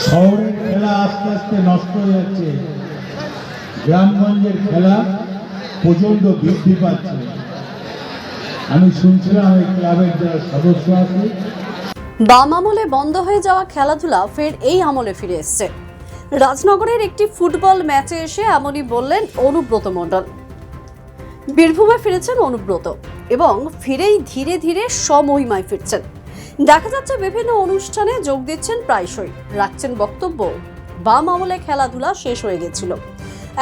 শহরের খেলা আস্তে আস্তে নষ্ট হয়ে যাচ্ছে, গ্রামগঞ্জের খেলা প্রচন্ড বৃদ্ধি পাচ্ছে। আমি শুনছিলাম এই ক্লাবের যারা সদস্য আছে, বাম আমলে বন্ধ হয়ে যাওয়া খেলাধুলা ফের এই আমলে ফিরে এসছে। রাজনগরের একটি ফুটবল ম্যাচে এসে এমনই বললেন অনুব্রত মণ্ডল। বীরভূমে ফিরেছেন অনুব্রত এবং ফিরেই ধীরে ধীরে স্বমহিমায় ফিরছেন। দেখা যাচ্ছে বিভিন্ন অনুষ্ঠানে যোগ দিচ্ছেন প্রায়শই, রাখছেন বক্তব্য। বাম আমলে খেলাধুলা শেষ হয়ে গেছিল,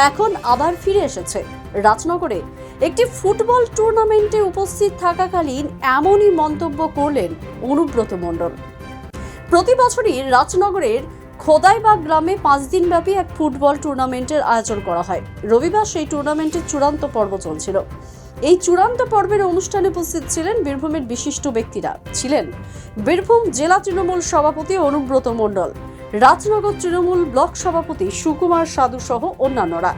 এখন আবার ফিরে এসেছে। রাজনগরে একটি ফুটবল টুর্নামেন্টে উপস্থিত থাকাকালীন এমনই মন্তব্য করলেন অনুব্রত মণ্ডল। প্রতি বছরই রাজনগরের খোদাইবাগ গ্রামে 5 দিনব্যাপী এক ফুটবল টুর্নামেন্টের আয়োজন করা হয়। রবিবার সেই টুর্নামেন্টের চূড়ান্ত পর্ব চলছিল। এই চূড়ান্ত পর্বের অনুষ্ঠানে উপস্থিত ছিলেন বীরভূমের বিশিষ্ট ব্যক্তিরা। ছিলেন বীরভূম জেলা তৃণমূল সভাপতি অনুব্রত মণ্ডল, রাজনগর তৃণমূল ব্লক সভাপতি সুকুমার সাধু সহ অন্যান্যরা।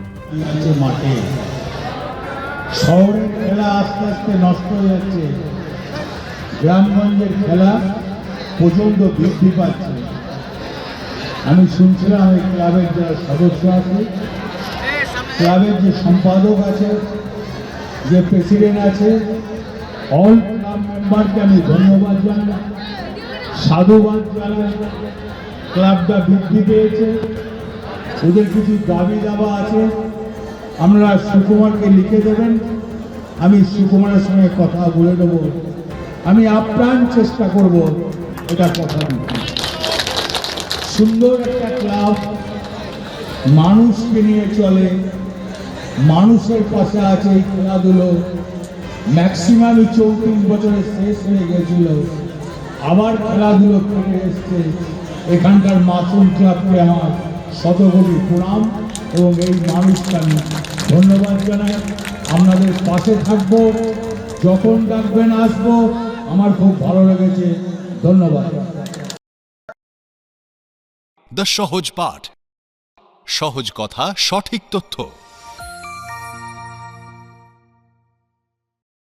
শহরের খেলা আস্তে আস্তে নষ্ট হয়ে যাচ্ছে, গ্রামগঞ্জের খেলা প্রচন্ড বৃদ্ধি পাচ্ছে। আমি শুনছিলাম এই ক্লাবের যারা সদস্য আছে, ক্লাবের যে সম্পাদক আছে, যে প্রেসিডেন্ট আছে, অল ক্লাব মেম্বারকে আমি ধন্যবাদ জানাই, সাধুবাদ জানাই। ক্লাবটা বৃদ্ধি পেয়েছে, ওদের কিছু দাবি দাবা আছে, আপনারা সুকুমারকে লিখে দেবেন, আমি সুকুমারের সঙ্গে কথা বলে দেবো। আমি আপ্রাণ চেষ্টা করব এটা কথা দিতে। সুন্দর একটা ক্লাব, মানুষকে নিয়ে চলে, মানুষের পাশে আছে। এই খেলাধুলো ম্যাক্সিমামই 34 বছরে শেষ হয়ে গেছিল, আবার খেলাধুলো ফিরে এসছে। এখানকার মাসুম ক্লাবকে আমার শতকোটি প্রণাম এবং এই মানুষকে আমি ধন্যবাদ জানাই। আপনাদের পাশে থাকবো, যখন ডাকবেন আসবো। আমার খুব ভালো লেগেছে, ধন্যবাদ। দ্য সহজ পাঠ, সহজ কথা, সঠিক তথ্য।